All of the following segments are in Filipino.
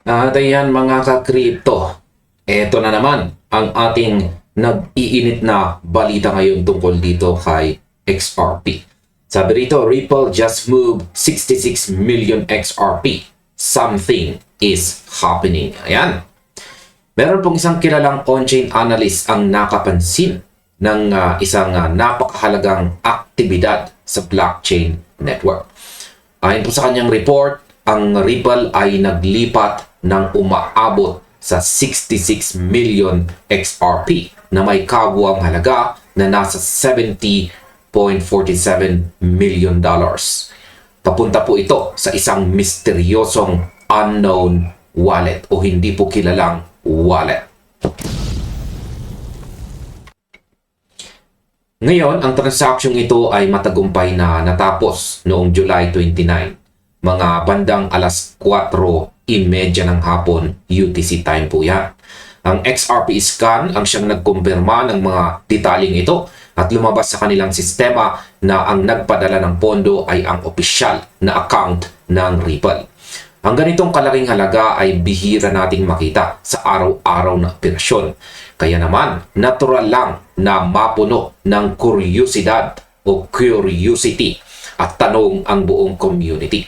At ayan mga ka-crypto, eto na naman ang ating nag-iinit na balita ngayon tungkol dito kay XRP. Sabi rito, Ripple just moved 66 million XRP. Something is happening. Ayan. Meron pong isang kilalang on-chain analyst ang nakapansin ng isang napakahalagang aktibidad sa blockchain network. Ayon po sa kanyang report, ang Ripple ay naglipat ng umaabot sa 66 million XRP na may kabuuang halaga na nasa 70.47 million dollars. Papunta po ito sa isang misteryosong unknown wallet o hindi po kilalang wallet. Ngayon, ang transaksyong ito ay matagumpay na natapos noong July 29, mga bandang alas 4:30 ng hapon UTC time po yan. Ang XRP scan ang siyang nagkumpirma ng mga detalyeng ito at lumabas sa kanilang sistema na ang nagpadala ng pondo ay ang opisyal na account ng Ripple. Ang ganitong kalaking halaga ay bihira nating makita sa araw-araw na operasyon. Kaya naman, natural lang na mapuno ng kuryosidad o curiosity at tanong ang buong community.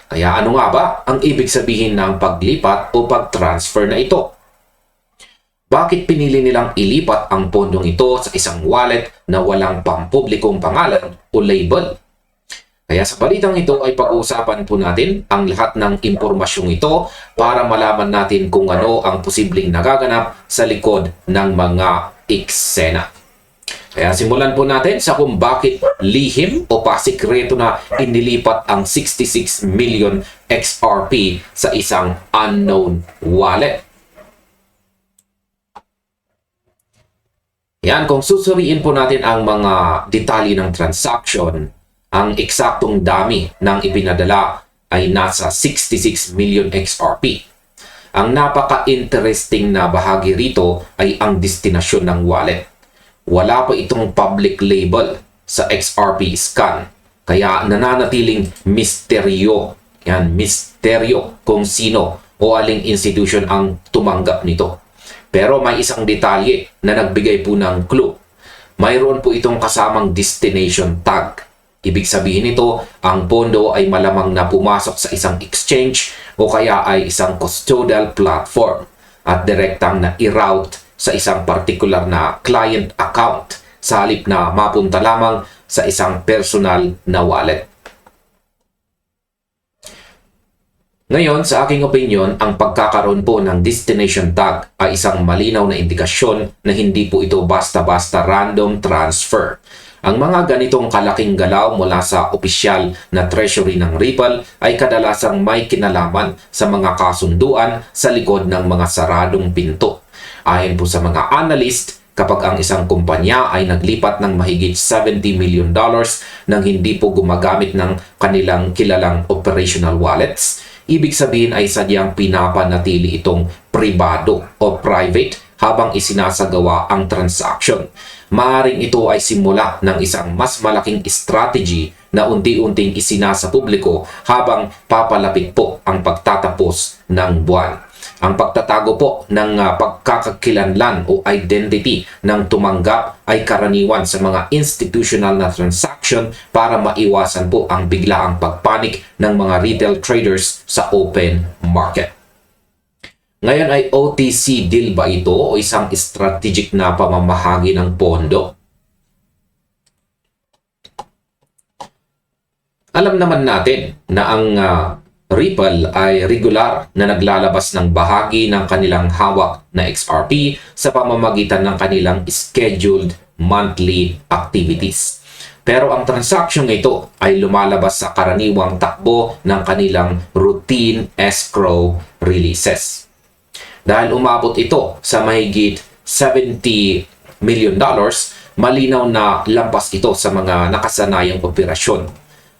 Kaya ano nga ba ang ibig sabihin ng paglipat o pag-transfer na ito? Bakit pinili nilang ilipat ang pondong ito sa isang wallet na walang pampublikong pangalan o label? Kaya sa balitang ito ay pag-uusapan po natin ang lahat ng impormasyong ito para malaman natin kung ano ang posibleng nagaganap sa likod ng mga eksena. Kaya simulan po natin sa kung bakit lihim o pasikreto na inilipat ang 66 million XRP sa isang unknown wallet. Yan, kung susuriin po natin ang mga detalye ng transaction, ang eksaktong dami ng ipinadala ay nasa 66 million XRP. Ang napaka-interesting na bahagi rito ay ang destinasyon ng wallet. Wala pa itong public label sa XRP scan, kaya nananatiling misteryo. Yan, misteryo kung sino o aling institution ang tumanggap nito. Pero may isang detalye na nagbigay po ng clue. Mayroon po itong kasamang destination tag. Ibig sabihin nito, ang pondo ay malamang na pumasok sa isang exchange o kaya ay isang custodial platform at direktang na i-route sa isang particular na client account sa halip na mapunta lamang sa isang personal na wallet. Ngayon, sa aking opinion, ang pagkakaroon po ng destination tag ay isang malinaw na indikasyon na hindi po ito basta-basta random transfer. Ang mga ganitong kalaking galaw mula sa opisyal na treasury ng Ripple ay kadalasang may kinalaman sa mga kasunduan sa likod ng mga saradong pinto. Ayon po sa mga analyst, kapag ang isang kumpanya ay naglipat ng mahigit $70 million nang hindi po gumagamit ng kanilang kilalang operational wallets, ibig sabihin ay sadyang pinapanatili itong pribado o private habang isinasagawa ang transaction. Maaring ito ay simula ng isang mas malaking strategy na unti-unting isinasa publiko habang papalapit po ang pagtatapos ng buwan. Ang pagtatago po ng pagkakakilanlan o identity ng tumanggap ay karaniwan sa mga institutional na transaction para maiwasan po ang biglaang pagpanik ng mga retail traders sa open market. Ngayon ay OTC deal ba ito o isang strategic na pamamahagi ng pondo? Alam naman natin na ang Ripple ay regular na naglalabas ng bahagi ng kanilang hawak na XRP sa pamamagitan ng kanilang scheduled monthly activities. Pero ang transaksyong ito ay lumalabas sa karaniwang takbo ng kanilang routine escrow releases. Dahil umabot ito sa mahigit $70 million, malinaw na lampas ito sa mga nakasanayang operasyon.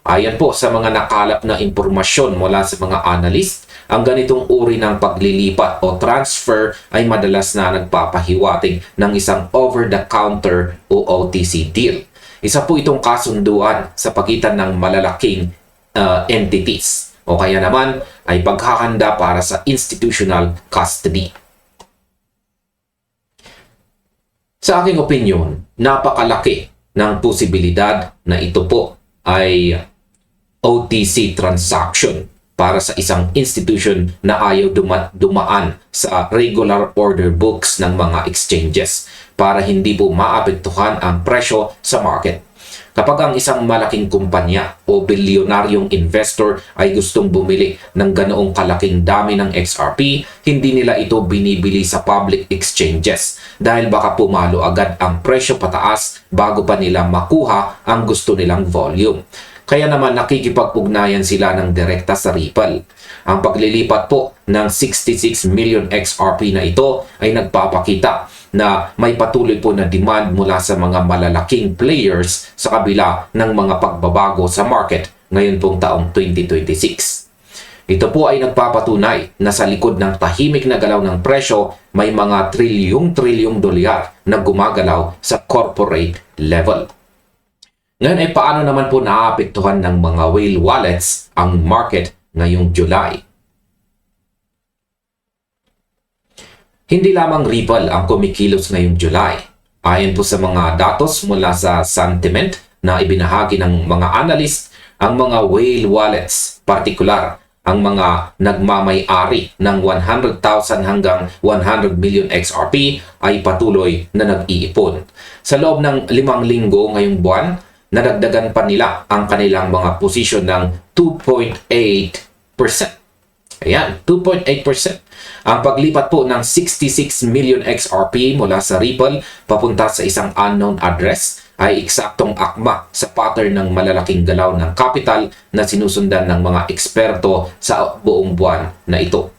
Ayon po sa mga nakalap na impormasyon mula sa mga analyst, ang ganitong uri ng paglilipat o transfer ay madalas na nagpapahiwatig ng isang over-the-counter o OTC deal. Isa po itong kasunduan sa pagitan ng malalaking entities o kaya naman ay paghahanda para sa institutional custody. Sa aking opinyon, napakalaki ng posibilidad na ito po ay OTC transaction para sa isang institution na ayaw dumaan sa regular order books ng mga exchanges para hindi po maapektuhan ang presyo sa market. Kapag ang isang malaking kumpanya o bilyonaryong investor ay gustong bumili ng ganoong kalaking dami ng XRP, hindi nila ito binibili sa public exchanges dahil baka pumalo agad ang presyo pataas bago pa nila makuha ang gusto nilang volume. Kaya naman nakikipag-ugnayan sila ng direkta sa Ripple. Ang paglilipat po ng 66 million XRP na ito ay nagpapakita na may patuloy po na demand mula sa mga malalaking players sa kabila ng mga pagbabago sa market ngayon pong taong 2026. Ito po ay nagpapatunay na sa likod ng tahimik na galaw ng presyo may mga trilyong dolyar na gumagalaw sa corporate level. Ngayon ay paano naman po naapektuhan ng mga whale wallets ang market ngayong July? Hindi lamang Ripple ang kumikilos ngayong July. Ayon po sa mga datos mula sa Sentiment na ibinahagi ng mga analyst, ang mga whale wallets, partikular ang mga nagmamay-ari ng 100,000 hanggang 100 million XRP ay patuloy na nag-iipon. Sa loob ng 5 linggo ngayong buwan, nadagdagan pa nila ang kanilang mga posisyon ng 2.8%. Ayan, 2.8%. Ang paglipat po ng 66 million XRP mula sa Ripple papunta sa isang unknown address ay eksaktong akma sa pattern ng malalaking galaw ng capital na sinusundan ng mga eksperto sa buong buwan na ito.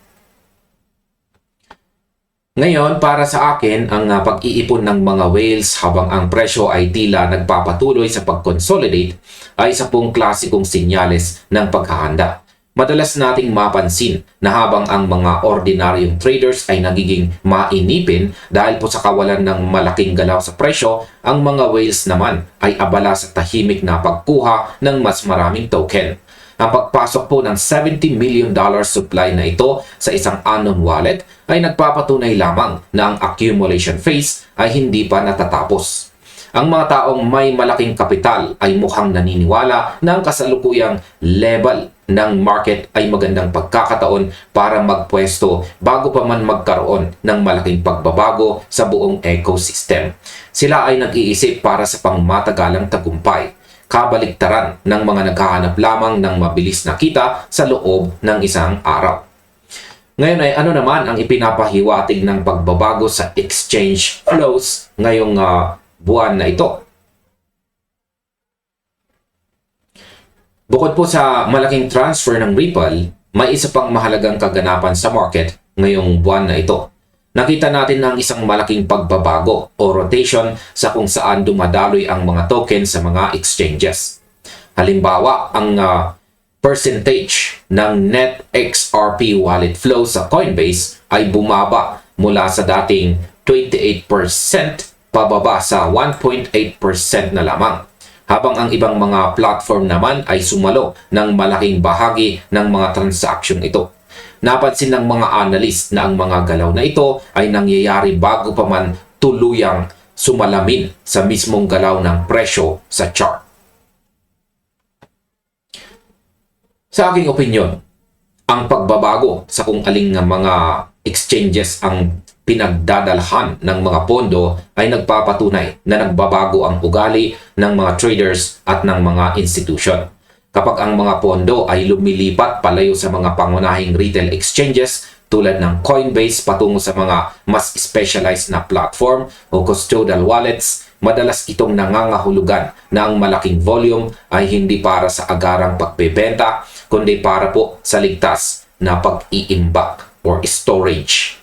Ngayon, para sa akin, ang pag-iipon ng mga whales habang ang presyo ay tila nagpapatuloy sa pag-consolidate ay isa pong klasikong sinyales ng paghahanda. Madalas nating mapansin na habang ang mga ordinaryong traders ay nagiging mainipin dahil po sa kawalan ng malaking galaw sa presyo, ang mga whales naman ay abala sa tahimik na pagkuha ng mas maraming token. Ang pagpasok po ng $70 million supply na ito sa isang unknown wallet ay nagpapatunay lamang na ang accumulation phase ay hindi pa natatapos. Ang mga taong may malaking kapital ay mukhang naniniwala na ang kasalukuyang level ng market ay magandang pagkakataon para magpwesto bago pa man magkaroon ng malaking pagbabago sa buong ecosystem. Sila ay nag-iisip para sa pangmatagalang tagumpay, kabaliktaran ng mga naghahanap lamang ng mabilis na kita sa loob ng isang araw. Ngayon ay ano naman ang ipinapahiwatig ng pagbabago sa exchange flows ngayong buwan na ito? Bukod po sa malaking transfer ng Ripple, may isa pang mahalagang kaganapan sa market ngayong buwan na ito. Nakita natin ng isang malaking pagbabago o rotation sa kung saan dumadaloy ang mga token sa mga exchanges. Halimbawa, ang percentage ng net XRP wallet flow sa Coinbase ay bumaba mula sa dating 28% pababa sa 1.8% na lamang. Habang ang ibang mga platform naman ay sumalo ng malaking bahagi ng mga transaksyon ito. Napansin ng mga analyst na ang mga galaw na ito ay nangyayari bago pa man tuluyang sumalamin sa mismong galaw ng presyo sa chart. Sa aking opinyon, ang pagbabago sa kung aling mga exchanges ang pinagdadalhan ng mga pondo ay nagpapatunay na nagbabago ang ugali ng mga traders at ng mga institusyon. Kapag ang mga pondo ay lumilipat palayo sa mga pangunahing retail exchanges tulad ng Coinbase patungo sa mga mas specialized na platform o custodial wallets, madalas itong nangangahulugan na ang malaking volume ay hindi para sa agarang pagbebenta, kundi para po sa ligtas na pag-iimbak or storage.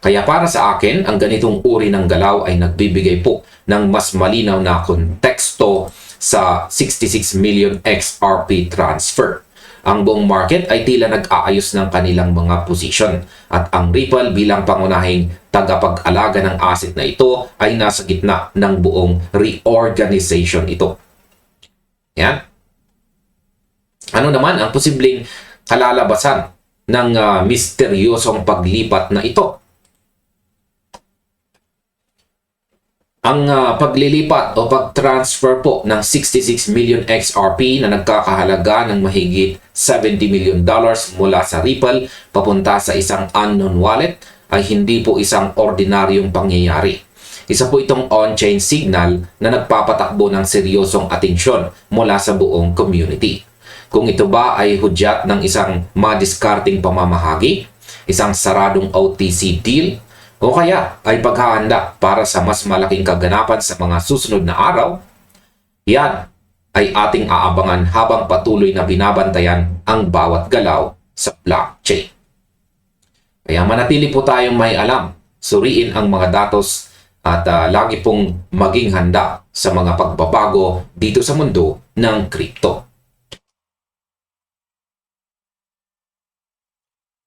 Kaya para sa akin, ang ganitong uri ng galaw ay nagbibigay po ng mas malinaw na konteksto sa 66 million XRP transfer. Ang buong market ay tila nag-aayos ng kanilang mga posisyon at ang Ripple bilang pangunahing tagapag-alaga ng asset na ito ay nasa gitna ng buong reorganization ito. Yan. Ano naman ang posibleng kalalabasan ng misteryosong paglipat na ito? Ang paglilipat o pag-transfer po ng 66 million XRP na nagkakahalaga ng mahigit $70 million mula sa Ripple papunta sa isang unknown wallet ay hindi po isang ordinaryong pangyayari. Isa po itong on-chain signal na nagpapatakbo ng seryosong atensyon mula sa buong community. Kung ito ba ay hudyat ng isang madiskarting pamamahagi, isang saradong OTC deal, o kaya ay paghahanda para sa mas malaking kaganapan sa mga susunod na araw, yan ay ating aabangan habang patuloy na binabantayan ang bawat galaw sa blockchain. Kaya manatili po tayong may alam, suriin ang mga datos at lagi pong maging handa sa mga pagbabago dito sa mundo ng crypto.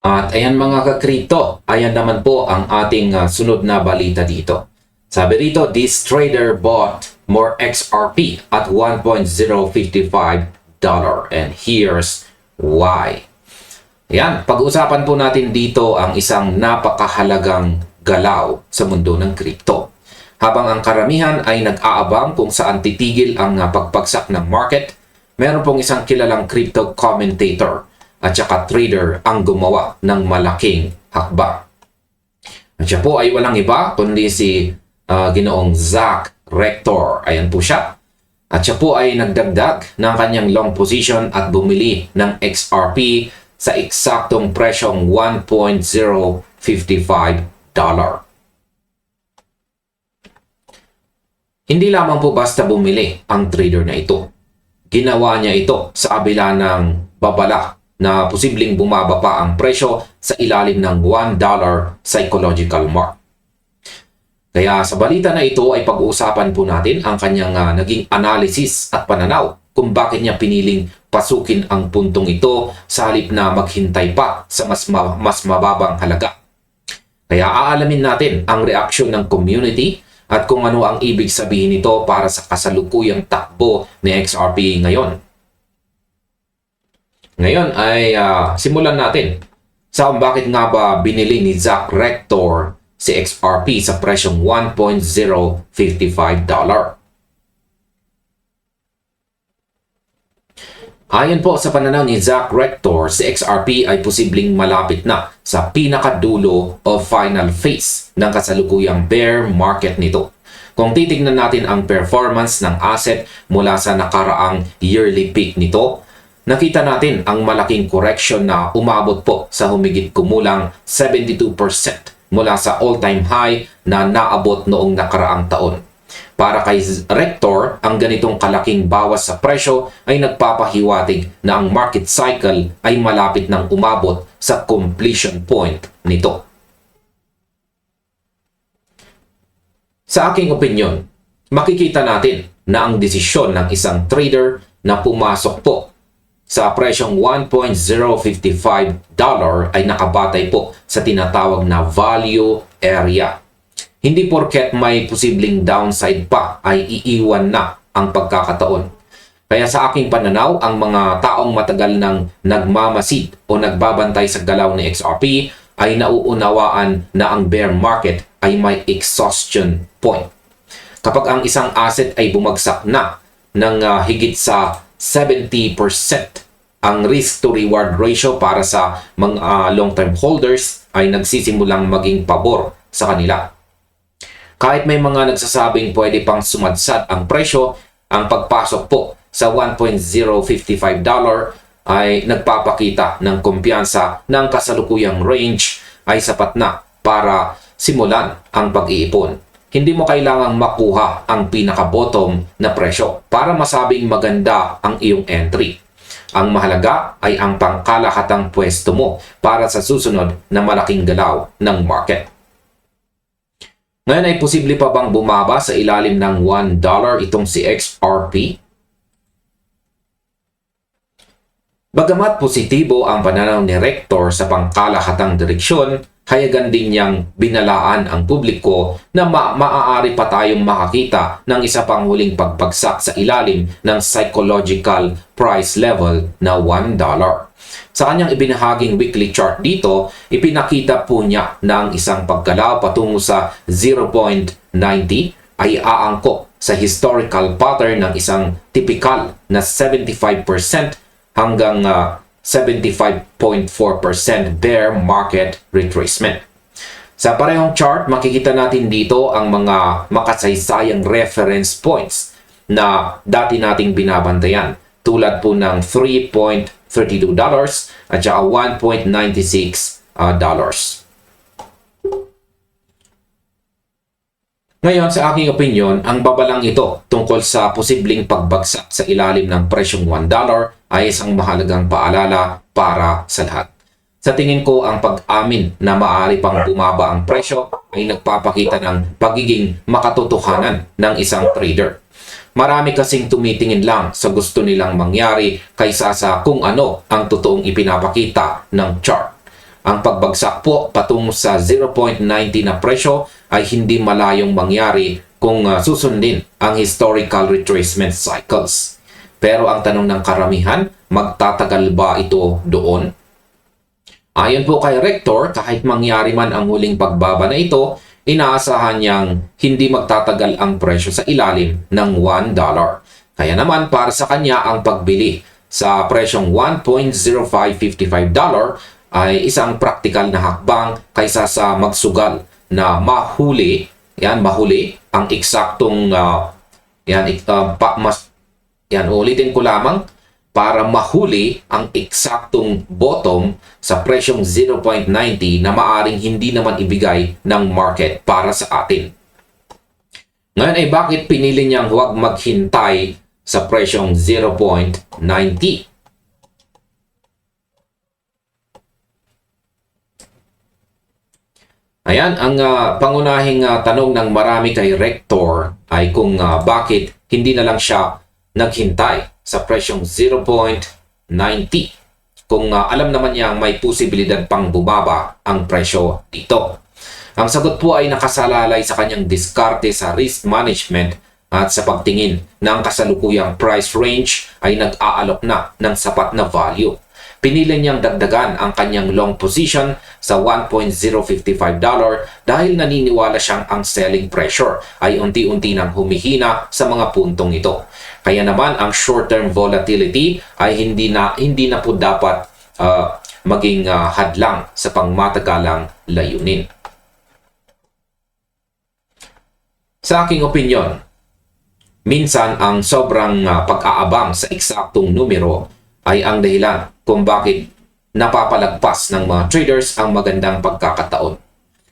At ayan mga ka-crypto, ayan naman po ang ating sunod na balita dito. Sabi rito, this trader bought more XRP at $1.055 and here's why. Ayan, pag-usapan po natin dito ang isang napakahalagang galaw sa mundo ng crypto. Habang ang karamihan ay nag-aabang kung saan titigil ang pagpagsak ng market, meron pong isang kilalang crypto commentator at saka trader ang gumawa ng malaking hakbang. At siya po ay walang iba kundi si Ginoong Zach Rector. Ayan po siya. At siya po ay nagdagdag ng kanyang long position at bumili ng XRP sa eksaktong presyong $1.055. Hindi lamang po basta bumili ang trader na ito. Ginawa niya ito sa kabila ng babala na posibleng bumaba pa ang presyo sa ilalim ng $1 psychological mark. Kaya sa balita na ito ay pag-uusapan po natin ang kanyang naging analysis at pananaw kung bakit niya piniling pasukin ang puntong ito sa halip na maghintay pa sa mas mababang halaga. Kaya aalamin natin ang reaksyon ng community at kung ano ang ibig sabihin nito para sa kasalukuyang takbo ni XRP ngayon. Ngayon ay simulan natin sa kung bakit nga ba binili ni Zach Rector si XRP sa presyong $1.055. Ayon po sa pananaw ni Zach Rector, si XRP ay posibleng malapit na sa pinakadulo o final phase ng kasalukuyang bear market nito. Kung titignan natin ang performance ng asset mula sa nakaraang yearly peak nito, nakita natin ang malaking correction na umabot po sa humigit kumulang 72% mula sa all-time high na naabot noong nakaraang taon. Para kay Rector, ang ganitong kalaking bawas sa presyo ay nagpapahiwatig na ang market cycle ay malapit nang umabot sa completion point nito. Sa aking opinyon, makikita natin na ang desisyon ng isang trader na pumasok po sa presyong $1.055 ay nakabatay po sa tinatawag na value area. Hindi porket may posibleng downside pa ay iiwan na ang pagkakataon. Kaya sa aking pananaw, ang mga taong matagal nang nagmamasid o nagbabantay sa galaw ni XRP ay nauunawaan na ang bear market ay may exhaustion point. Kapag ang isang asset ay bumagsak na ng higit sa 70%, ang risk to reward ratio para sa mga long-term holders ay nagsisimulang maging pabor sa kanila. Kahit may mga nagsasabing pwede pang sumadsad ang presyo, ang pagpasok po sa $1.055 ay nagpapakita ng kumpiyansa ng kasalukuyang range ay sapat na para simulan ang pag-iipon. Hindi mo kailangang makuha ang pinaka-bottom na presyo para masabing maganda ang iyong entry. Ang mahalaga ay ang pangkalahatan pwesto mo para sa susunod na malaking galaw ng market. Ngayon ay posible pa bang bumaba sa ilalim ng $1 itong si XRP? Bagamat positibo ang pananaw ni Rector sa pangkalahatang direksyon, hayagan din niyang binalaan ang publiko na maaari pa tayong makakita ng isa pang huling pagbagsak sa ilalim ng psychological price level na $1. Sa kanyang ibinahaging weekly chart dito, ipinakita po niya na ang isang paggalaw patungo sa 0.90 ay aangkop sa historical pattern ng isang typical na 75% hanggang 75.4% bear market retracement. Sa parehong chart, makikita natin dito ang mga makasaysayang reference points na dati nating binabantayan tulad po ng $3.32 at saka $1.96. Ngayon, sa aking opinion, ang babalang ito tungkol sa posibleng pagbagsak sa ilalim ng presyong $1 ay isang mahalagang paalala para sa lahat. Sa tingin ko, ang pag-amin na maaari pang bumaba ang presyo ay nagpapakita ng pagiging makatotohanan ng isang trader. Marami kasing tumitingin lang sa gusto nilang mangyari kaysa sa kung ano ang totoong ipinapakita ng chart. Ang pagbagsak po patungo sa 0.90 na presyo ay hindi malayong mangyari kung susundin ang historical retracement cycles. Pero ang tanong ng karamihan, magtatagal ba ito doon? Ayon po kay Rector, kahit mangyari man ang huling pagbaba na ito, inaasahan niyang hindi magtatagal ang presyo sa ilalim ng $1. Kaya naman para sa kanya ang pagbili sa presyong $1.0555 ay isang praktikal na hakbang kaysa sa magsugal na mahuli ang eksaktong ulitin ko lamang, para mahuli ang eksaktong bottom sa presyong 0.90 na maaring hindi naman ibigay ng market para sa atin. Ngayon ay bakit pinili niyang huwag maghintay sa presyong 0.90? Ayan, ang pangunahing tanong ng marami kay Rector ay kung bakit hindi na lang siya naghintay sa presyong 0.90 kung alam naman niyang may posibilidad pang bumaba ang presyo dito. Ang sagot po ay nakasalalay sa kanyang diskarte sa risk management at sa pagtingin na ang kasalukuyang price range ay nag-aalok na ng sapat na value. Pinili niyang dagdagan ang kanyang long position sa $1.055 dahil naniniwala siyang ang selling pressure ay unti-unti nang humihina sa mga puntong ito. Kaya naman ang short-term volatility ay hindi na po dapat maging hadlang sa pangmatagalang layunin. Sa aking opinyon, minsan ang sobrang pag-aabang sa eksaktong numero ay ang dahilan kung bakit napapalagpas ng mga traders ang magandang pagkakataon.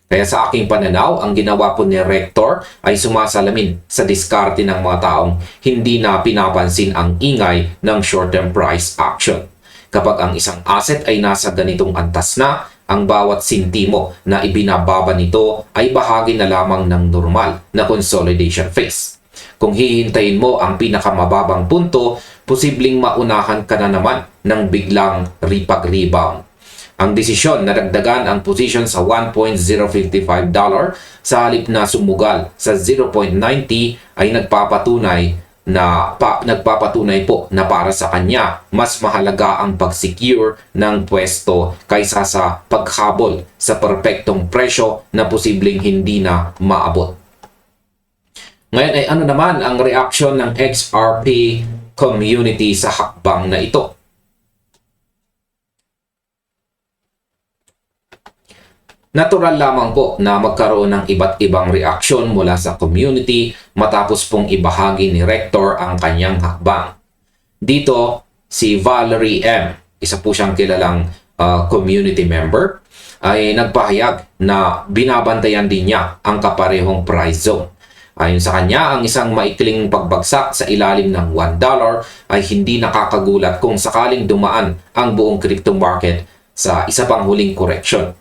Kaya sa aking pananaw, ang ginawa po ni Rector ay sumasalamin sa diskarte ng mga taong hindi na pinapansin ang ingay ng short-term price action. Kapag ang isang asset ay nasa ganitong antas na, ang bawat sintimo na ibinababa nito ay bahagi na lamang ng normal na consolidation phase. Kung hihintayin mo ang pinakamababang punto, posibleng maunahan ka na naman ng biglang rebound. Ang desisyon na dagdagan ang position sa $1.055 sa halip na sumugal sa 0.90 ay nagpapatunay po na para sa kanya mas mahalaga ang pag-secure ng pwesto kaysa sa paghabol sa perpektong presyo na posibleng hindi na maabot. Ngayon ay ano naman ang reaksyon ng XRP community sa hakbang na ito? Natural lamang po na magkaroon ng iba't ibang reaksyon mula sa community matapos pong ibahagi ni Rector ang kanyang hakbang. Dito, si Valerie M., isa po siyang kilalang community member, ay nagpahayag na binabantayan din niya ang kaparehong price zone. Ayon sa kanya, ang isang maikling pagbagsak sa ilalim ng $1 ay hindi nakakagulat kung sakaling dumaan ang buong crypto market sa isa pang huling correction.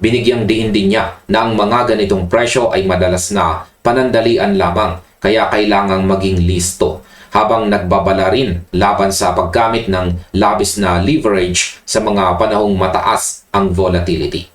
Binigyang diin din niya na ang mga ganitong presyo ay madalas na panandalian lamang, kaya kailangang maging listo habang nagbabala rin laban sa paggamit ng labis na leverage sa mga panahong mataas ang volatility.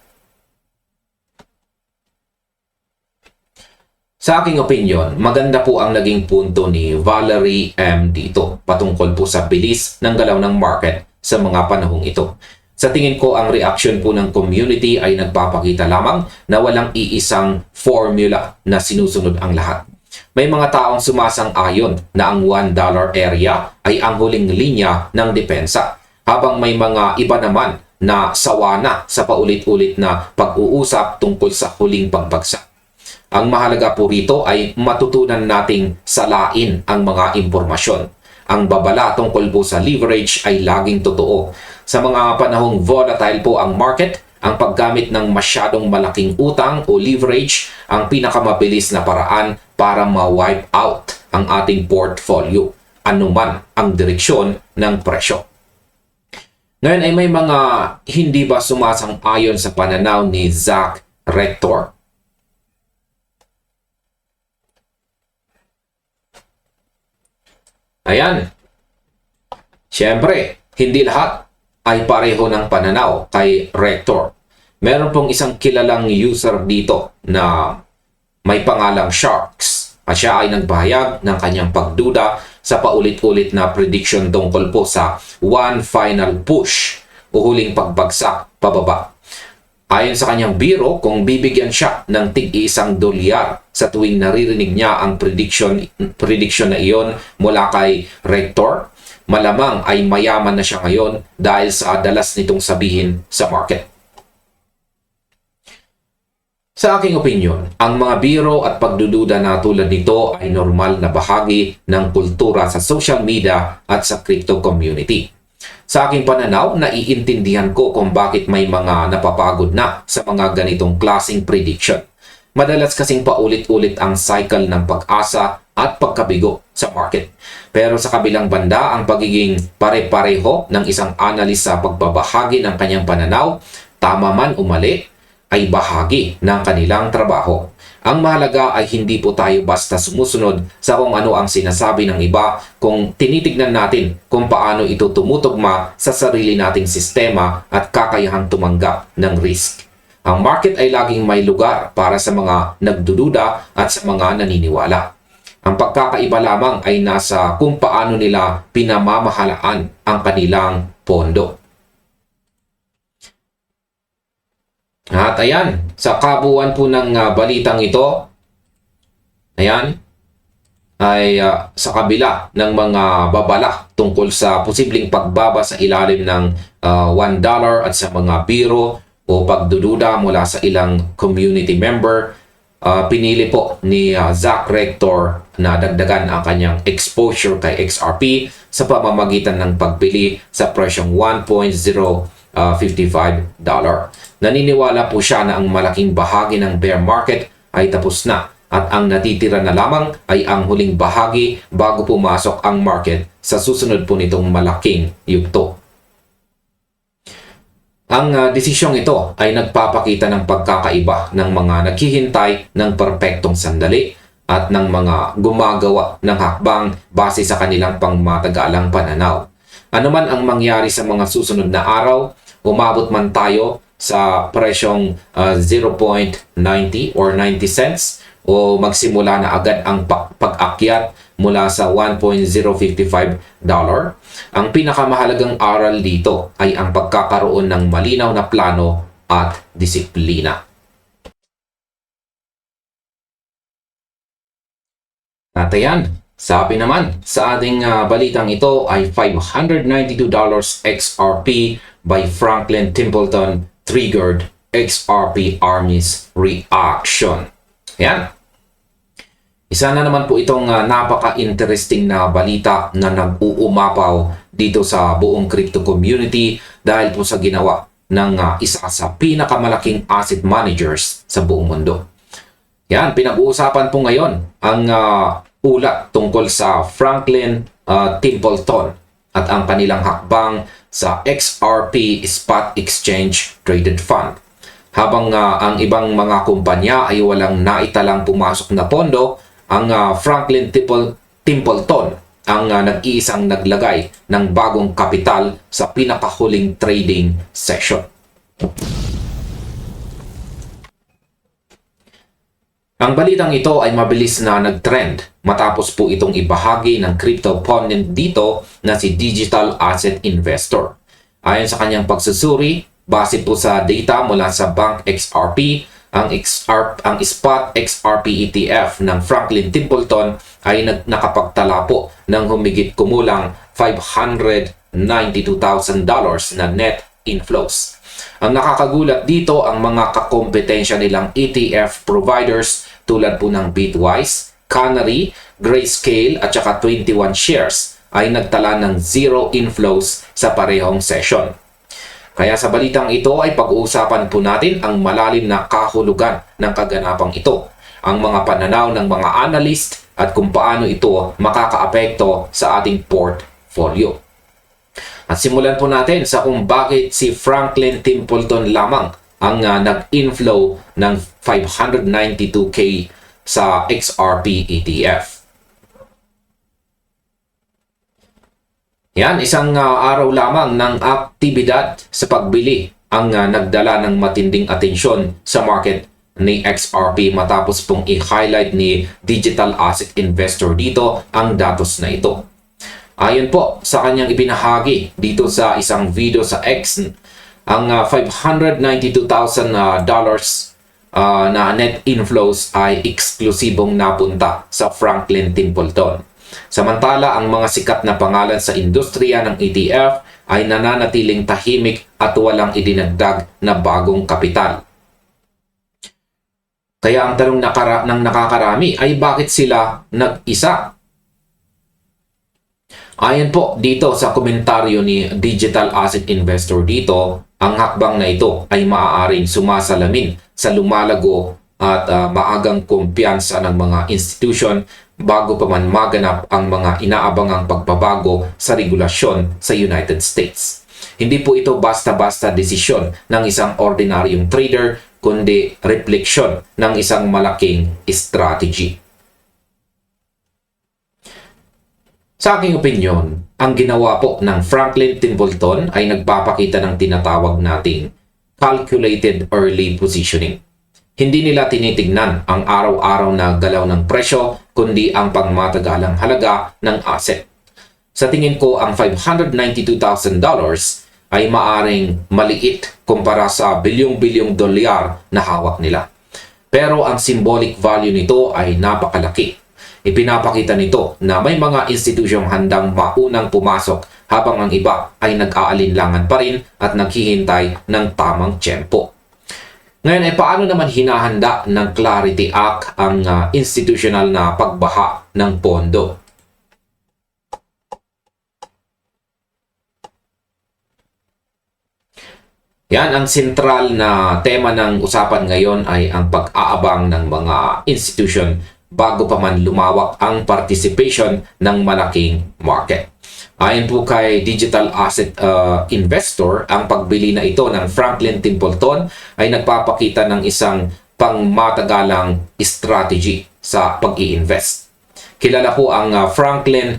Sa aking opinyon, maganda po ang naging punto ni Valerie M. dito patungkol po sa bilis ng galaw ng market sa mga panahong ito. Sa tingin ko, ang reaction po ng community ay nagpapakita lamang na walang iisang formula na sinusunod ang lahat. May mga taong sumasang-ayon na ang $1 area ay ang huling linya ng depensa, habang may mga iba naman na sawa na sa paulit-ulit na pag-uusap tungkol sa huling pagbagsak. Ang mahalaga po rito ay matutunan nating salain ang mga impormasyon. Ang babala tungkol po sa leverage ay laging totoo. Sa mga panahong volatile po ang market, ang paggamit ng masyadong malaking utang o leverage ang pinakamabilis na paraan para ma-wipe out ang ating portfolio, anuman ang direksyon ng presyo. Ngayon ay may mga hindi ba sumasang-ayon sa pananaw ni Zach Rector. Ayan. Siyempre, hindi lahat ay pareho ng pananaw kay Rector. Meron pong isang kilalang user dito na may pangalang Sharks at siya ay nagpahayag ng kanyang pagduda sa paulit-ulit na prediction tungkol po sa one final push o huling pagbagsak pababa. Ayon sa kanyang biro, kung bibigyan siya ng tig-1 dolyar sa tuwing naririnig niya ang prediction na iyon mula kay Rector, malamang ay mayaman na siya ngayon dahil sa dalas nitong sabihin sa market. Sa aking opinyon, ang mga biro at pagdududa na tulad nito ay normal na bahagi ng kultura sa social media at sa crypto community. Sa aking pananaw, naiintindihan ko kung bakit may mga napapagod na sa mga ganitong klaseng prediction. Madalas kasing paulit-ulit ang cycle ng pag-asa at pagkabigo sa market. Pero sa kabilang banda, ang pagiging pare-pareho ng isang analyst sa pagbabahagi ng kanyang pananaw, tama man o mali, ay bahagi ng kanilang trabaho. Ang mahalaga ay hindi po tayo basta sumusunod sa kung ano ang sinasabi ng iba kung tinitignan natin kung paano ito tumutugma sa sarili nating sistema at kakayahang tumanggap ng risk. Ang market ay laging may lugar para sa mga nagdududa at sa mga naniniwala. Ang pagkakaiba lamang ay nasa kung paano nila pinamamahalaan ang kanilang pondo. At ayan, sa kabuuan po ng balitang ito, ayan, ay sa kabila ng mga babala tungkol sa posibleng pagbaba sa ilalim ng $1 at sa mga biro o pagdududa mula sa ilang community member, pinili po ni Zach Rector na dagdagan ang kanyang exposure kay XRP sa pamamagitan ng pagbili sa presyong $1.055. Naniniwala po siya na ang malaking bahagi ng bear market ay tapos na at ang natitira na lamang ay ang huling bahagi bago pumasok ang market sa susunod po nitong malaking yugto. Ang desisyong ito ay nagpapakita ng pagkakaiba ng mga naghihintay ng perpektong sandali at ng mga gumagawa ng hakbang base sa kanilang pangmatagalang pananaw. Ano man ang mangyari sa mga susunod na araw, umabot man tayo sa presyong 0.90 or 90 cents o magsimula na agad ang pag-akyat mula sa $1.055. Ang pinakamahalagang aral dito ay ang pagkakaroon ng malinaw na plano at disiplina. At ayan, sabi naman sa ating balitang ito ay $592 XRP by Franklin Templeton triggered XRP Army's reaction. Ayan. Isa na naman po itong napaka-interesting na balita na nag-uumapaw dito sa buong crypto community dahil po sa ginawa ng isa sa pinakamalaking asset managers sa buong mundo. Yan, pinag-uusapan po ngayon ang ulat tungkol sa Franklin Templeton at ang kanilang hakbang sa XRP Spot Exchange Traded Fund. Habang ang ibang mga kumpanya ay walang naitalang pumasok na pondo, ang Franklin Templeton ang nag-iisang naglagay ng bagong kapital sa pinakahuling trading session. Ang balitang ito ay mabilis na nag-trend matapos po itong ibahagi ng crypto pundit dito na si Digital Asset Investor. Ayon sa kanyang pagsusuri, base po sa data mula sa Bank XRP, ang spot XRP ETF ng Franklin Templeton ay nakapagtala po ng humigit kumulang $592,000 na net inflows. Ang nakakagulat dito ang mga kakompetensya nilang ETF providers tulad po ng Bitwise, Canary, Grayscale at saka 21 shares ay nagtala ng zero inflows sa parehong session. Kaya sa balitang ito ay pag-uusapan po natin ang malalim na kahulugan ng kaganapang ito, ang mga pananaw ng mga analyst at kung paano ito makakaapekto sa ating portfolio. At simulan po natin sa kung bakit si Franklin Templeton lamang ang nag-inflow ng 592K sa XRP ETF. Yan, isang araw lamang ng aktibidad sa pagbili ang nagdala ng matinding atensyon sa market ni XRP matapos pong i-highlight ni Digital Asset Investor dito ang datos na ito. Ayon po sa kanyang ibinahagi dito sa isang video sa X, ang $592,000 na net inflows ay eksklusibong napunta sa Franklin Templeton. Samantala, ang mga sikat na pangalan sa industriya ng ETF ay nananatiling tahimik at walang idinagdag na bagong kapital. Kaya ang tanong ng nakakarami ay bakit sila nag-isa? Ayon po dito sa komentaryo ni Digital Asset Investor dito, ang hakbang na ito ay maaaring sumasalamin sa lumalago at maagang kumpiyansa ng mga institusyon bago pa man maganap ang mga inaabangang pagbabago sa regulasyon sa United States. Hindi po ito basta-basta desisyon ng isang ordinaryong trader, kundi refleksyon ng isang malaking strategy. Sa aking opinyon, ang ginawa po ng Franklin Templeton ay nagpapakita ng tinatawag nating calculated early positioning. Hindi nila tinitignan ang araw-araw na galaw ng presyo, kundi ang pangmatagalang halaga ng asset. Sa tingin ko, ang $592,000 ay maaring maliit kumpara sa bilyong-bilyong dolyar na hawak nila. Pero ang symbolic value nito ay napakalaki. Ipinapakita nito na may mga institusyong handang maunang pumasok habang ang iba ay nag-aalinlangan pa rin at naghihintay ng tamang tiyempo. Ngayon ay paano naman hinahanda ng Clarity Act ang institutional na pagbaha ng pondo? Yan, ang sentral na tema ng usapan ngayon ay ang pag-aabang ng mga institution bago pa man lumawak ang participation ng malaking market. Ayon po kay Digital Asset Investor, ang pagbili na ito ng Franklin Templeton ay nagpapakita ng isang pangmatagalang strategy sa pag-i-invest. Kilala po ang Franklin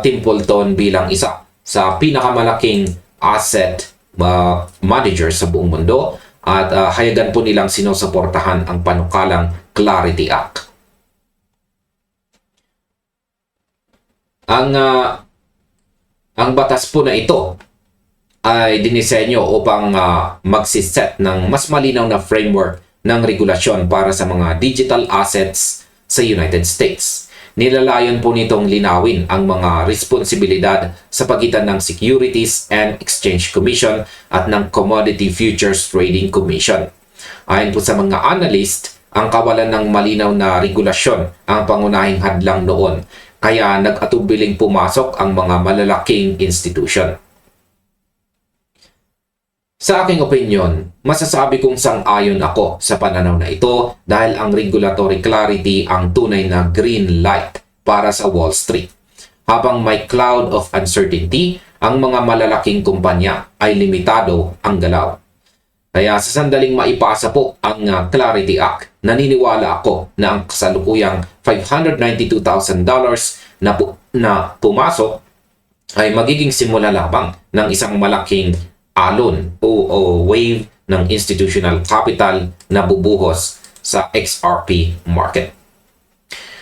Templeton bilang isa sa pinakamalaking asset manager sa buong mundo at hayagan po nilang sinusuportahan ang panukalang Clarity Act. Ang batas po na ito ay dinisenyo upang magsiset ng mas malinaw na framework ng regulasyon para sa mga digital assets sa United States. Nilalayon po nitong linawin ang mga responsibilidad sa pagitan ng Securities and Exchange Commission at ng Commodity Futures Trading Commission. Ayon po sa mga analyst, ang kawalan ng malinaw na regulasyon ang pangunahing hadlang noon. Kaya nag-atubiling pumasok ang mga malalaking institution. Sa aking opinion, masasabi kong sang-ayon ako sa pananaw na ito dahil ang regulatory clarity ang tunay na green light para sa Wall Street. Habang may cloud of uncertainty, ang mga malalaking kumpanya ay limitado ang galaw. Kaya sa sandaling maipasa po ang Clarity Act, naniniwala ako na ang kasalukuyang $592,000 na pumasok ay magiging simula lamang ng isang malaking alon o wave ng institutional capital na bubuhos sa XRP market.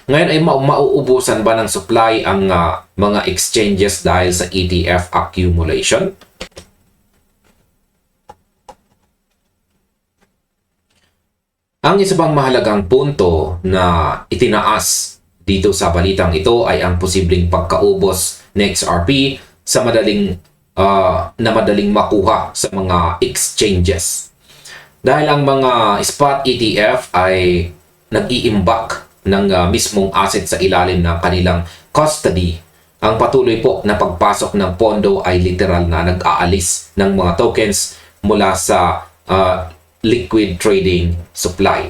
Ngayon ay mauubusan ba ng supply ang mga exchanges dahil sa ETF accumulation? Ang isa pang mahalagang punto na itinaas dito sa balitang ito ay ang posibleng pagkaubos ng XRP sa madaling makuha sa mga exchanges. Dahil ang mga spot ETF ay nag-iimbak ng mismong asset sa ilalim ng kanilang custody, ang patuloy po na pagpasok ng pondo ay literal na nag-aalis ng mga tokens mula sa liquid trading supply.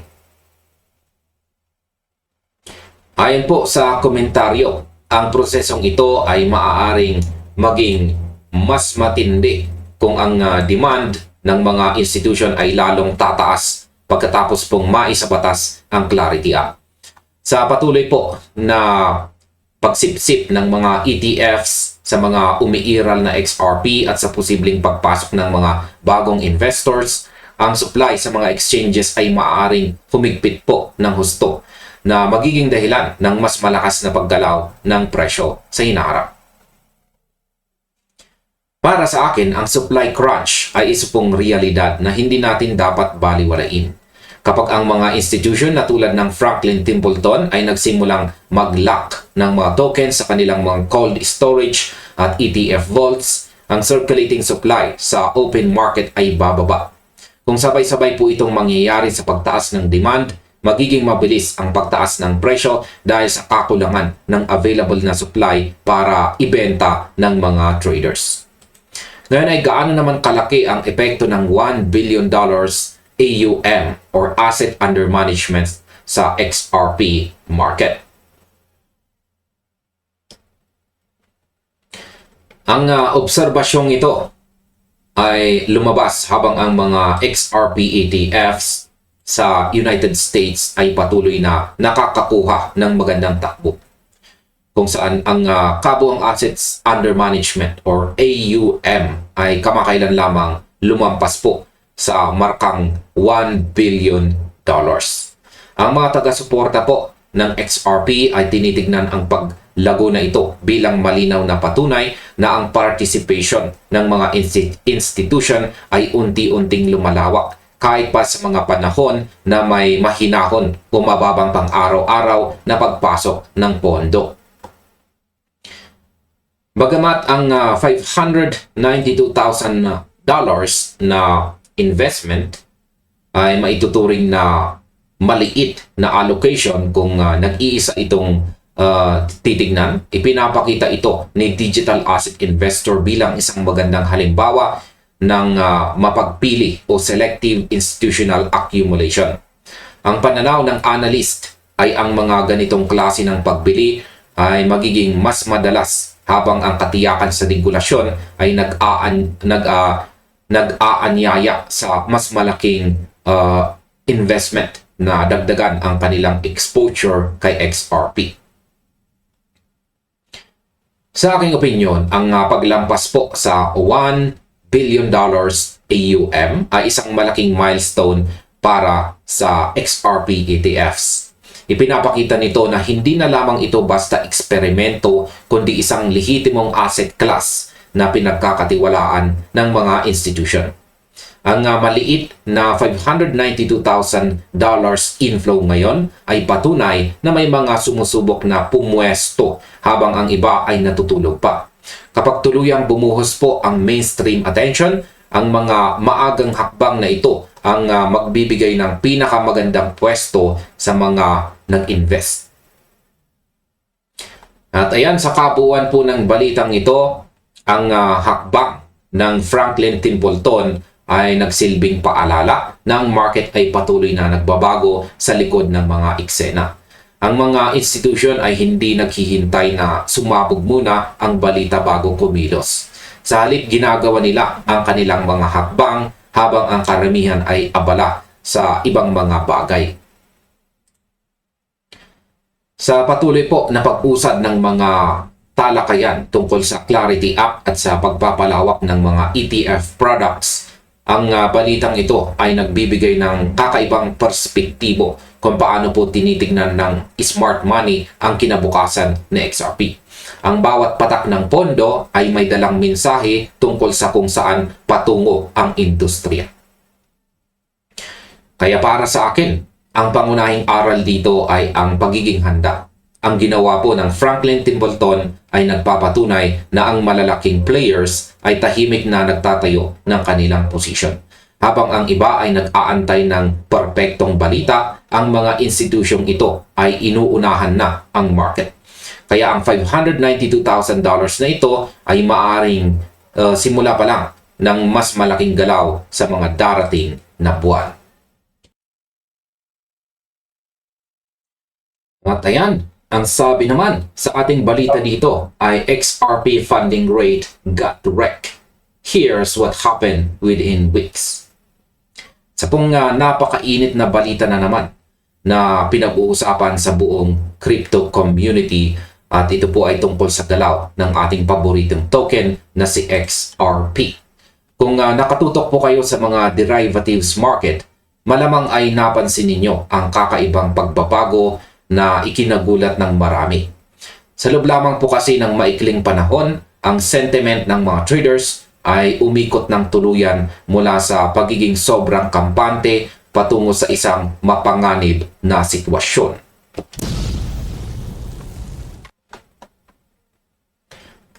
Ayon po sa komentaryo, ang prosesong ito ay maaaring maging mas matindi kung ang demand ng mga institution ay lalong tataas pagkatapos pong maisabatas ang Clarity Act. Sa patuloy po na pagsipsip ng mga ETFs sa mga umiiral na XRP at sa posibleng pagpasok ng mga bagong investors, ang supply sa mga exchanges ay maaaring humigpit po ng husto na magiging dahilan ng mas malakas na paggalaw ng presyo sa hinaharap. Para sa akin, ang supply crunch ay isa pong realidad na hindi natin dapat baliwalain. Kapag ang mga institution na tulad ng Franklin Templeton ay nagsimulang mag-lock ng mga tokens sa kanilang mga cold storage at ETF vaults, ang circulating supply sa open market ay bababa. Kung sabay-sabay po itong mangyayari sa pagtaas ng demand, magiging mabilis ang pagtaas ng presyo dahil sa kakulangan ng available na supply para ibenta ng mga traders. Ngayon ay gaano naman kalaki ang epekto ng $1 billion AUM or Asset Under Management sa XRP market? Ang obserbasyong ito ay lumabas habang ang mga XRP ETFs sa United States ay patuloy na nakakakuha ng magandang takbo, kung saan ang kabuuang assets under management or AUM ay kamakailan lamang lumampas po sa markang $1 billion. Ang mga taga-suporta po ng XRP ay tinitignan ang paglago na ito bilang malinaw na patunay na ang participation ng mga institution ay unti-unting lumalawak kahit pa sa mga panahon na may mahinahon o mababang pang-araw-araw na pagpasok ng pondo. Bagamat ang $592,000 na investment ay maituturing na maliit na allocation kung nag-iisa itong titignan, ipinapakita ito ni Digital Asset Investor bilang isang magandang halimbawa ng mapagpili o selective institutional accumulation. Ang pananaw ng analyst ay ang mga ganitong klase ng pagbili ay magiging mas madalas habang ang katiyakan sa regulasyon ay nag-aanyaya sa mas malaking investment na dagdagan ang kanilang exposure kay XRP. Sa aking opinyon, ang paglampas po sa $1 billion AUM ay isang malaking milestone para sa XRP ETFs. Ipinapakita nito na hindi na lamang ito basta eksperimento kundi isang lehitimong asset class na pinagkakatiwalaan ng mga institution. Ang maliit na $592,000 inflow ngayon ay patunay na may mga sumusubok na pumwesto habang ang iba ay natutulog pa. Kapag tuluyang bumuhos po ang mainstream attention, ang mga maagang hakbang na ito ang magbibigay ng pinakamagandang pwesto sa mga nag-invest. At ayan, sa kabuuan po ng balitang ito, ang hakbang ng Franklin Templeton ay nagsilbing paalala na ang market ay patuloy na nagbabago sa likod ng mga eksena. Ang mga institution ay hindi naghihintay na sumabog muna ang balita bago kumilos. Sa halip, ginagawa nila ang kanilang mga hakbang habang ang karamihan ay abala sa ibang mga bagay. Sa patuloy po na pag-usad ng mga talakayan tungkol sa Clarity Act at sa pagpapalawak ng mga ETF products, ang balitang ito ay nagbibigay ng kakaibang perspektibo kung paano po tinitignan ng smart money ang kinabukasan ng XRP. Ang bawat patak ng pondo ay may dalang mensahe tungkol sa kung saan patungo ang industriya. Kaya para sa akin, ang pangunahing aral dito ay ang pagiging handa. Ang ginawa po ng Franklin Templeton ay nagpapatunay na ang malalaking players ay tahimik na nagtatayo ng kanilang posisyon. Habang ang iba ay nag-aantay ng perpektong balita, ang mga institusyong ito ay inuunahan na ang market. Kaya ang $592,000 na ito ay maaring simula pa lang ng mas malaking galaw sa mga darating na buwan. At ayan, ang sabi naman sa ating balita dito ay XRP funding rate got wrecked. Here's what happened within weeks. Sa pong napakainit na balita na naman na pinag-uusapan sa buong crypto community, at ito po ay tungkol sa galaw ng ating paboritong token na si XRP. Kung nakatutok po kayo sa mga derivatives market, malamang ay napansin ninyo ang kakaibang pagbabago na ikinagulat ng marami. Sa loob lamang po kasi ng maikling panahon, ang sentiment ng mga traders ay umikot ng tuluyan mula sa pagiging sobrang kampante patungo sa isang mapanganib na sitwasyon.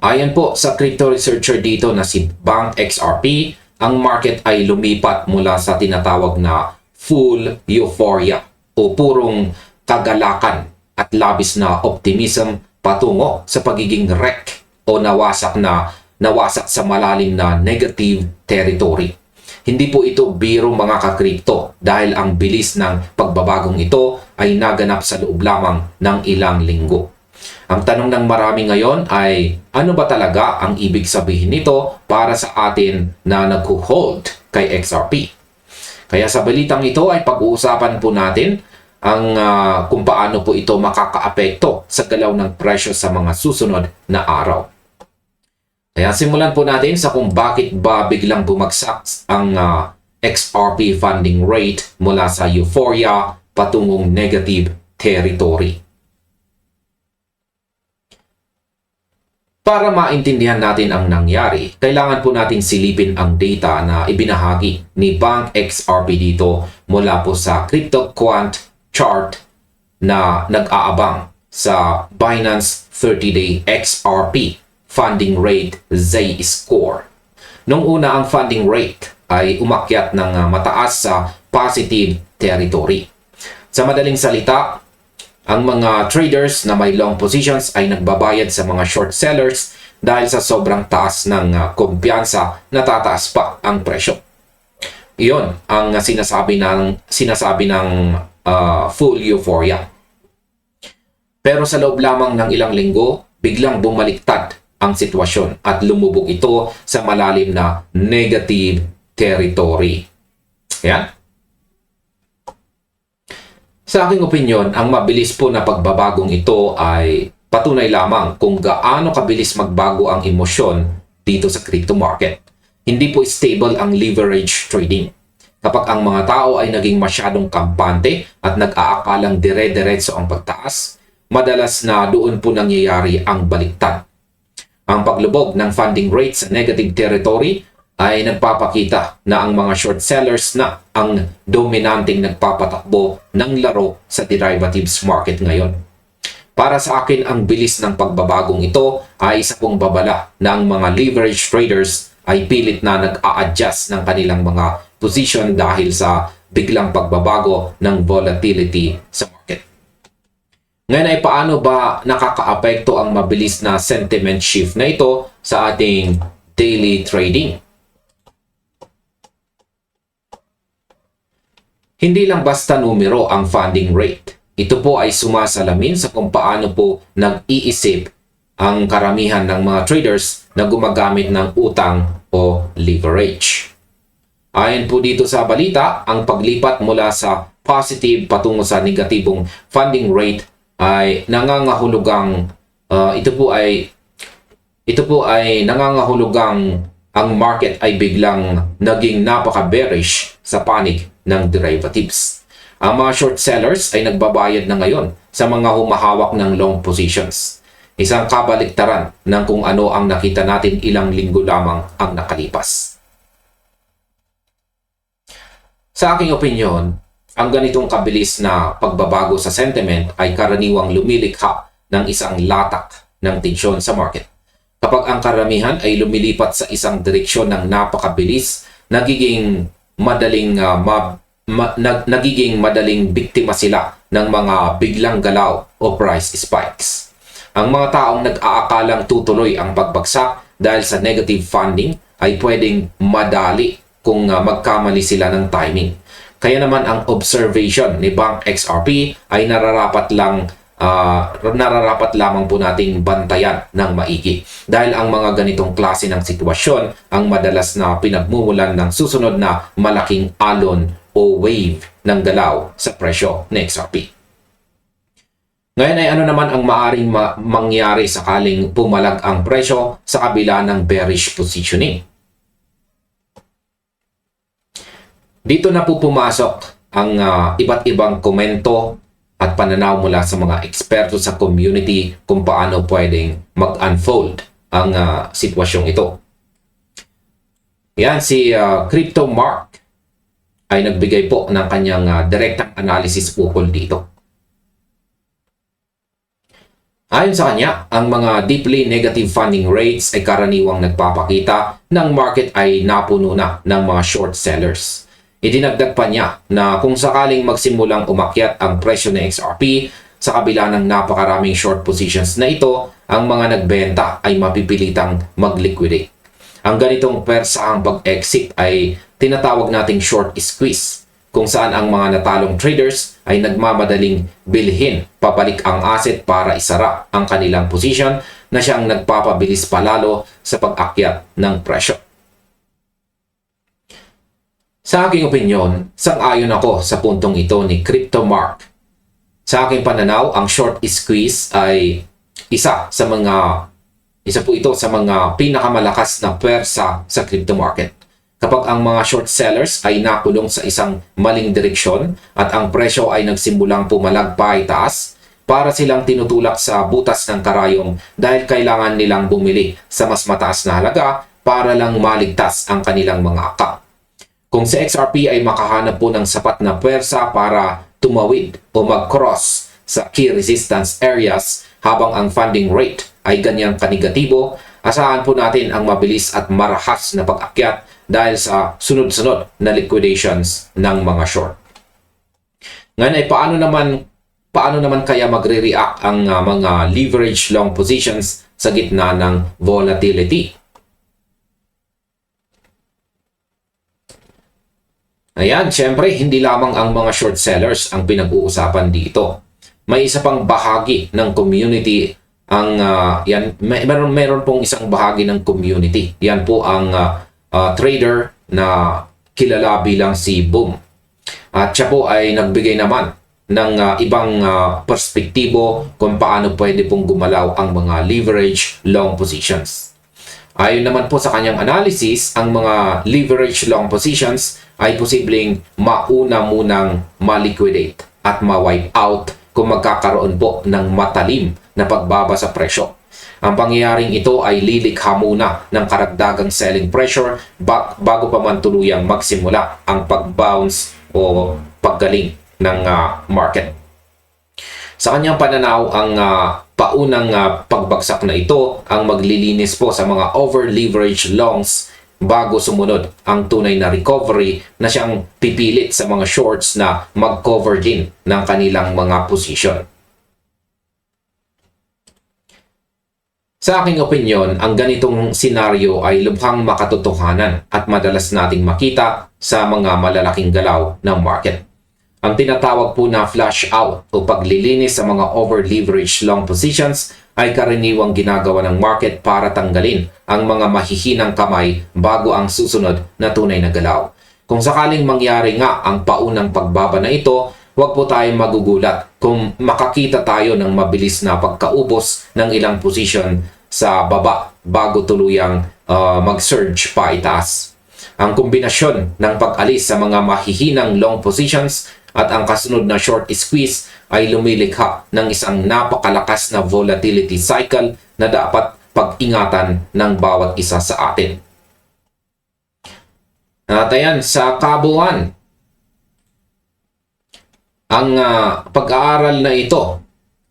Ayon po sa crypto researcher dito na si Bank XRP, ang market ay lumipat mula sa tinatawag na full euphoria o purong kagalakan at labis na optimism patungo sa pagiging wreck o nawasak sa malalim na negative territory. Hindi po ito biro mga ka-crypto dahil ang bilis ng pagbabagong ito ay naganap sa loob lamang ng ilang linggo. Ang tanong ng marami ngayon ay ano ba talaga ang ibig sabihin nito para sa atin na nag-hold kay XRP? Kaya sa balitang ito ay pag-uusapan po natin ang kung paano po ito makakaapekto sa galaw ng presyo sa mga susunod na araw. Kaya simulan po natin sa kung bakit ba biglang bumagsak ang XRP funding rate mula sa euphoria patungong negative territory. Para maintindihan natin ang nangyari, kailangan po nating silipin ang data na ibinahagi ni Bank XRP dito mula po sa CryptoQuant chart na nag-aabang sa Binance 30-day XRP funding rate Z-score. Nung una, ang funding rate ay umakyat ng mataas sa positive territory. Sa madaling salita, ang mga traders na may long positions ay nagbabayad sa mga short sellers dahil sa sobrang taas ng kumpiyansa na tataas pa ang presyo. Iyon ang sinasabi ng full euphoria. Pero sa loob lamang ng ilang linggo, biglang bumaliktad ang sitwasyon at lumubog ito sa malalim na negative territory. Yan. Sa aking opinyon, ang mabilis po na pagbabagong ito ay patunay lamang kung gaano kabilis magbago ang emosyon dito sa crypto market. Hindi po stable ang leverage trading. Kapag ang mga tao ay naging masyadong kampante at nag-aakalang dire-diretso ang pagtaas, madalas na doon po nangyayari ang baliktad. Ang paglubog ng funding rate sa negative territory ay nagpapakita na ang mga short sellers na ang dominanteng nagpapatakbo ng laro sa derivatives market ngayon. Para sa akin, ang bilis ng pagbabagong ito ay isa pong babala na ang mga leverage traders ay pilit na nag-a-adjust ng kanilang mga position dahil sa biglang pagbabago ng volatility sa market. Ngayon ay paano ba nakakaapekto ang mabilis na sentiment shift na ito sa ating daily trading? Hindi lang basta numero ang funding rate. Ito po ay sumasalamin sa kung paano po nag-iisip ang karamihan ng mga traders na gumagamit ng utang o leverage. Ayon po dito sa balita, ang paglipat mula sa positive patungo sa negatibong funding rate ay nangangahulugang ito po ay nangangahulugang ang market ay biglang naging napaka-bearish sa panig ng derivatives. Ang mga short sellers ay nagbabayad na ngayon sa mga humahawak ng long positions. Isang kabaliktaran ng kung ano ang nakita natin ilang linggo lamang ang nakalipas. Sa aking opinyon, ang ganitong kabilis na pagbabago sa sentiment ay karaniwang lumilikha ng isang latak ng tensyon sa market. Kapag ang karamihan ay lumilipat sa isang direksyon ng napakabilis, nagiging madaling biktima sila ng mga biglang galaw o price spikes. Ang mga taong nag-aakalang tutuloy ang pagbagsak dahil sa negative funding ay pwedeng madali kung magkamali sila ng timing. Kaya naman ang observation ni Bank XRP ay nararapat lamang po nating bantayan ng maigi. Dahil ang mga ganitong klase ng sitwasyon ang madalas na pinagmumulan ng susunod na malaking alon o wave ng galaw sa presyo ng XRP. Ngayon ay ano naman ang maaring mangyari sakaling pumalag ang presyo sa kabila ng bearish positioning? Dito na po pumasok ang iba't ibang komento at pananaw mula sa mga eksperto sa community kung paano pwedeng mag-unfold ang sitwasyong ito. Yan, si Crypto Mark ay nagbigay po ng kanyang direktang analysis ukol dito. Ayon sa kanya, ang mga deeply negative funding rates ay karaniwang nagpapakita ng market ay napuno na ng mga short sellers. Idinagdag pa niya na kung sakaling magsimulang umakyat ang presyo ng XRP sa kabila ng napakaraming short positions na ito, ang mga nagbenta ay mapipilitang mag-liquidate. Ang ganitong persahang pag-exit ay tinatawag nating short squeeze, kung saan ang mga natalong traders ay nagmamadaling bilhin pabalik ang asset para isara ang kanilang position na siyang nagpapabilis palalo sa pag-akyat ng presyo. Sa aking opinyon, sang-ayon ako sa puntong ito ni Crypto Mark. Sa aking pananaw, ang short squeeze ay isa po ito sa mga pinakamalakas na pwersa sa crypto market. Kapag ang mga short sellers ay nakulong sa isang maling direksyon at ang presyo ay nagsimulang pumalag pa ay taas, para silang tinutulak sa butas ng karayom dahil kailangan nilang bumili sa mas mataas na halaga para lang maligtas ang kanilang mga akap. Kung si XRP ay makahanap po ng sapat na pwersa para tumawid o mag-cross sa key resistance areas habang ang funding rate ay ganyang kanegatibo, asahan po natin ang mabilis at marahas na pag-akyat dahil sa sunod-sunod na liquidations ng mga short. Ngayon ay paano naman kaya magre-react ang mga leverage long positions sa gitna ng volatility? Ayan, syempre, hindi lamang ang mga short sellers ang pinag-uusapan dito. May isa pang bahagi ng community ang meron pong isang bahagi ng community. Yan po ang trader na kilala bilang si Boom. At siya po ay nagbigay naman ng ibang perspektibo kung paano pwede pong gumalaw ang mga leverage long positions. Ayon naman po sa kanyang analysis, ang mga leverage long positions ay posibleng mauna munang ma-liquidate at ma-wipe out kung magkakaroon po ng matalim na pagbaba sa presyo. Ang pangyayaring ito ay lilikha muna ng karagdagang selling pressure bago pa man tuluyang magsimula ang pag-bounce o paggaling ng market. Sa kanyang pananaw, ang paunang pagbagsak na ito ang maglilinis po sa mga over-leveraged longs bago sumunod ang tunay na recovery na siyang pipilit sa mga shorts na mag-cover din ng kanilang mga position. Sa aking opinyon, ang ganitong senaryo ay lubhang makatotohanan at madalas nating makita sa mga malalaking galaw ng market. Ang tinatawag po na flush out o paglilinis sa mga over-leveraged long positions ay karaniwang ginagawa ng market para tanggalin ang mga mahihinang kamay bago ang susunod na tunay na galaw. Kung sakaling mangyari nga ang paunang pagbaba na ito, huwag po tayong magugulat kung makakita tayo ng mabilis na pagkaubos ng ilang position sa baba bago tuluyang mag-surge pa itaas. Ang kombinasyon ng pag-alis sa mga mahihinang long positions at ang kasunod na short squeeze ay lumilikha ng isang napakalakas na volatility cycle na dapat pag-ingatan ng bawat isa sa atin. At ayan, sa kabuuan, ang pag-aaral na ito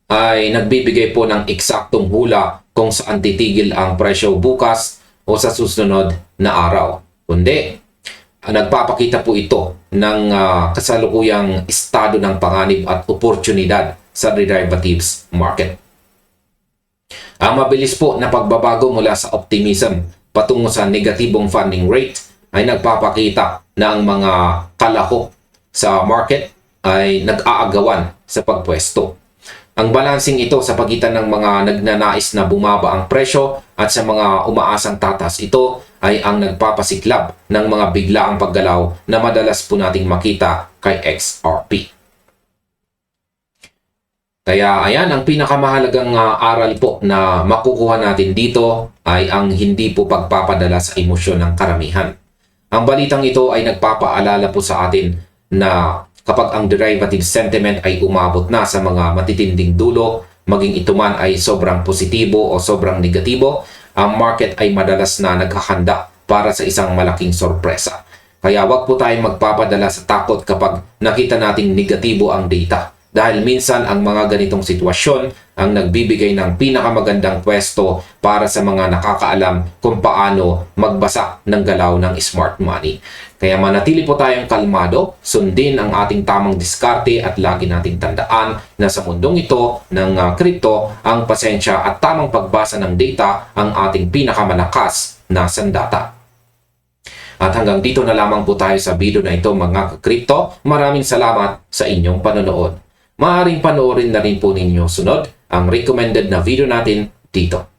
ay nagbibigay po ng eksaktong hula kung saan titigil ang presyo bukas o sa susunod na araw. Kundi, nagpapakita po ito ng kasalukuyang estado ng panganib at oportunidad sa derivatives market. Ang mabilis po na pagbabago mula sa optimism patungo sa negatibong funding rate ay nagpapakita na ang mga kalahok sa market ay nag-aagawan sa pagpwesto. Ang balancing ito sa pagitan ng mga nagnanais na bumaba ang presyo at sa mga umaasang tatas ito ay ang nagpapasiklab ng mga biglaang paggalaw na madalas po nating makita kay XRP. Kaya ayan, ang pinakamahalagang aral po na makukuha natin dito ay ang hindi po pagpapadala sa emosyon ng karamihan. Ang balitang ito ay nagpapaalala po sa atin na kapag ang derivative sentiment ay umabot na sa mga matitinding dulo, maging ito man ay sobrang positibo o sobrang negatibo, ang market ay madalas na naghahanda para sa isang malaking sorpresa. Kaya wag po tayong magpapadala sa takot kapag nakita nating negatibo ang data. Dahil minsan ang mga ganitong sitwasyon ang nagbibigay ng pinakamagandang pwesto para sa mga nakakaalam kung paano magbasa ng galaw ng smart money. Kaya manatili po tayong kalmado, sundin ang ating tamang diskarte at lagi nating tandaan na sa mundong ito ng crypto, ang pasensya at tamang pagbasa ng data ang ating pinakamalakas na sandata. At hanggang dito na lamang po tayo sa video na ito mga ka-crypto. Maraming salamat sa inyong panonood. Maaaring panoorin na rin po ninyo sunod ang recommended na video natin dito.